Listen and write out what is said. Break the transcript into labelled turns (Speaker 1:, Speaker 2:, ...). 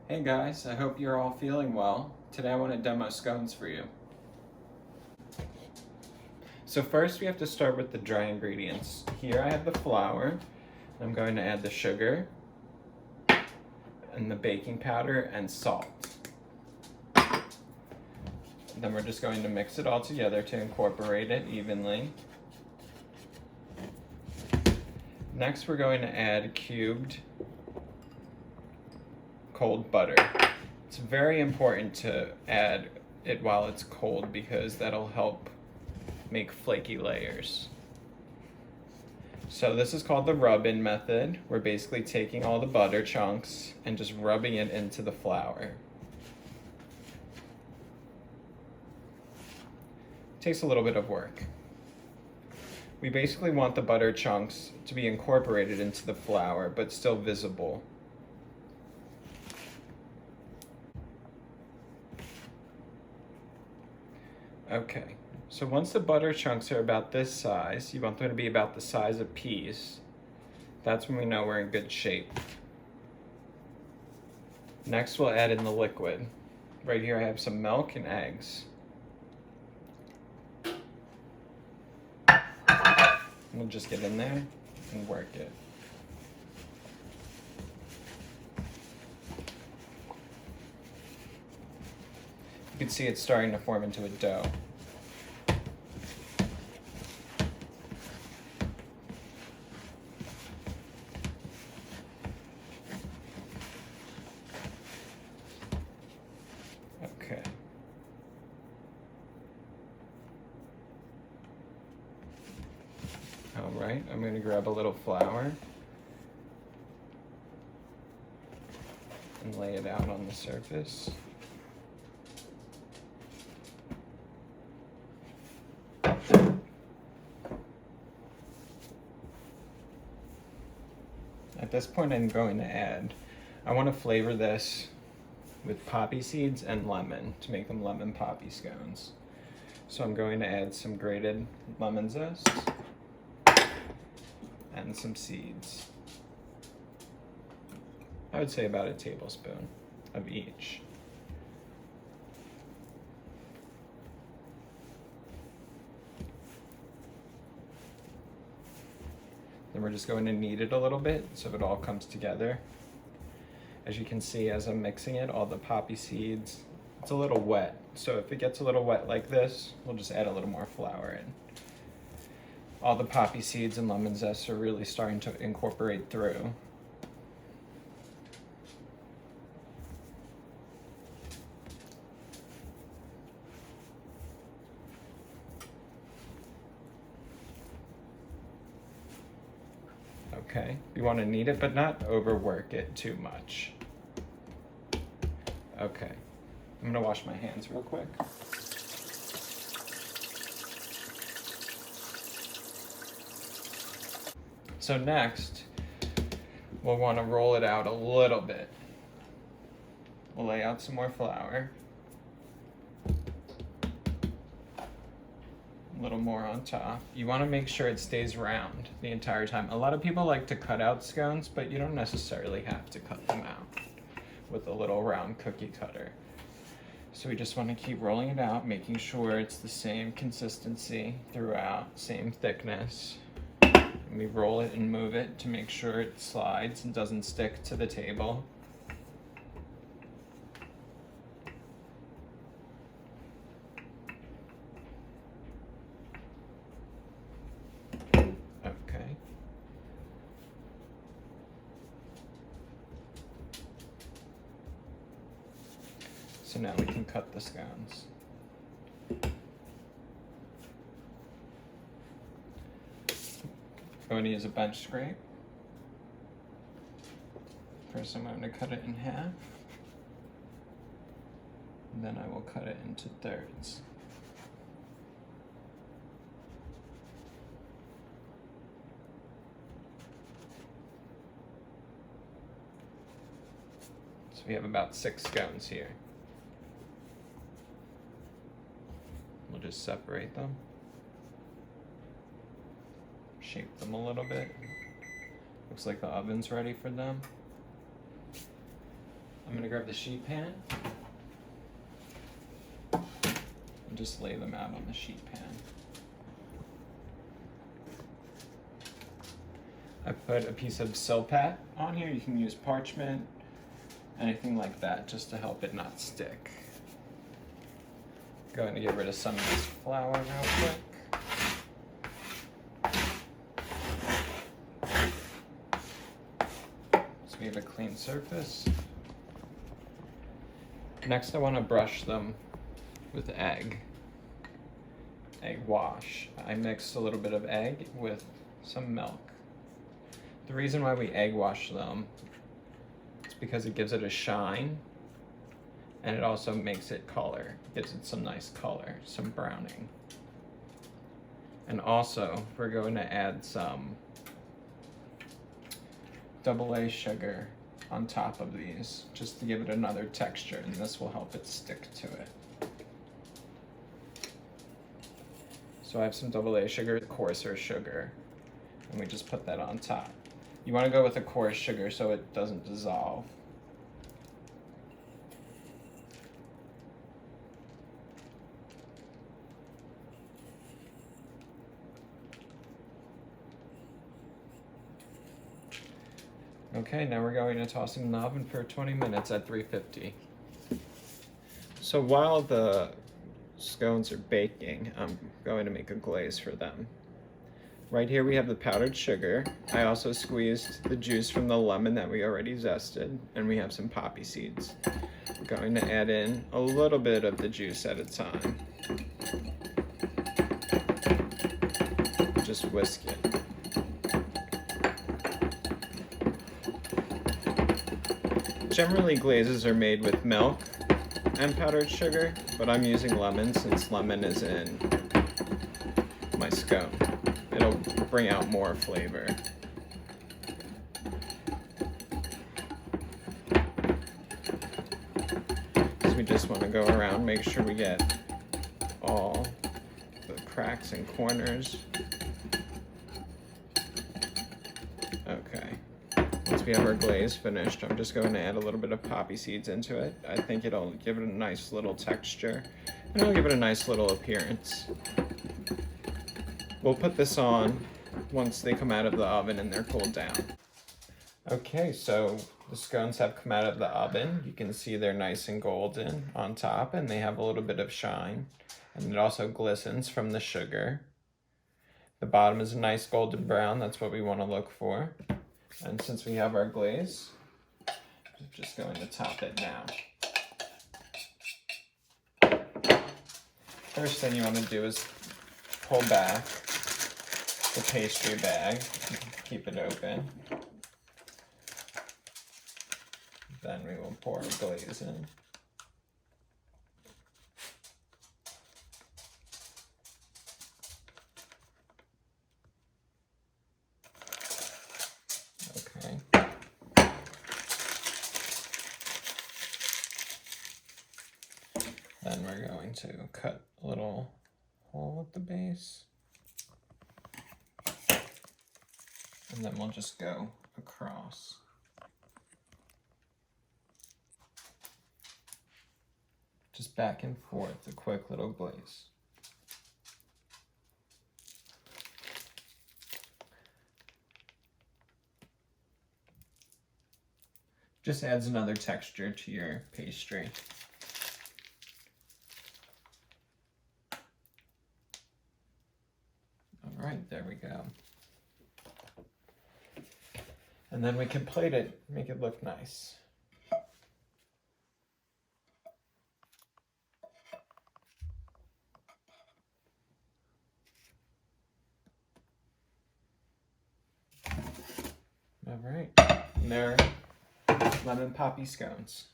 Speaker 1: Hey guys, I hope you're all feeling well. Today I want to demo scones for you. So first we have to start with the dry ingredients. Here I have the flour. I'm going to add the sugar and the baking powder and salt. Then we're just going to mix it all together to incorporate it evenly. Next we're going to add cubed cold butter. It's very important to add it while it's cold because that'll help make flaky layers. So this is called the rub-in method. We're basically taking all the butter chunks and just rubbing it into the flour. It takes a little bit of work. We basically want the butter chunks to be incorporated into the flour but still visible. Okay, so once the butter chunks are about this size, you want them to be about the size of peas. That's when we know we're in good shape. Next we'll add in the liquid. Right here I have some milk and eggs. We'll just get in there and work it. You can see it's starting to form into a dough. Okay. All right, I'm going to grab a little flour and lay it out on the surface. At this point I want to flavor this with poppy seeds and lemon to make them lemon poppy scones. So I'm going to add some grated lemon zest and some seeds. I would say about a tablespoon of each. Then we're just going to knead it a little bit so it all comes together. As you can see, as I'm mixing it, all the poppy seeds, it's a little wet. So if it gets a little wet like this, we'll just add a little more flour in. All the poppy seeds and lemon zest are really starting to incorporate through. Okay, you want to knead it, but not overwork it too much. Okay, I'm gonna wash my hands real quick. So next, we'll want to roll it out a little bit. We'll lay out some more flour. A little more on top. You want to make sure it stays round the entire time. A lot of people like to cut out scones, but you don't necessarily have to cut them out with a little round cookie cutter. So we just want to keep rolling it out, making sure it's the same consistency throughout, same thickness. And we roll it and move it to make sure it slides and doesn't stick to the table. Okay. So now we can cut the scones. I'm going to use a bench scrape. First I'm going to cut it in half. And then I will cut it into thirds. So we have about 6 scones here. We'll just separate them. Shape them a little bit. Looks like the oven's ready for them. I'm gonna grab the sheet pan and just lay them out on the sheet pan. I put a piece of Silpat on here. You can use parchment, anything like that, just to help it not stick. Going to get rid of some of this flour real quick. So we have a clean surface. Next I want to brush them with egg wash. I mixed a little bit of egg with some milk. The reason why we egg wash them is because it gives it a shine, and it also makes it color, gives it some nice color, some browning. And also we're going to add some AA sugar on top of these, just to give it another texture, and this will help it stick to it. So I have some AA sugar, coarser sugar, and we just put that on top. You want to go with a coarse sugar so it doesn't dissolve. Okay, now we're going to toss them in the oven for 20 minutes at 350. So while the scones are baking, I'm going to make a glaze for them. Right here we have the powdered sugar. I also squeezed the juice from the lemon that we already zested, and we have some poppy seeds. I'm going to add in a little bit of the juice at a time. Just whisk it. Generally glazes are made with milk and powdered sugar, but I'm using lemon since lemon is in my scone. It'll bring out more flavor. So we just want to go around, make sure we get all the cracks and corners. Okay. Once we have our glaze finished, I'm just going to add a little bit of poppy seeds into it. I think it'll give it a nice little texture, and it'll give it a nice little appearance. We'll put this on once they come out of the oven and they're cooled down. Okay, so the scones have come out of the oven. You can see they're nice and golden on top, and they have a little bit of shine, and it also glistens from the sugar. The bottom is a nice golden brown. That's what we want to look for. And since we have our glaze, I'm just going to top it now. First thing you want to do is pull back the pastry bag, keep it open. Then we will pour the glaze in. Okay. Then we're going to cut a little hole at the base. And then we'll just go across. Just back and forth, a quick little glaze. Just adds another texture to your pastry. All right, there we go. And then we can plate it, make it look nice. All right, and there are lemon poppy scones.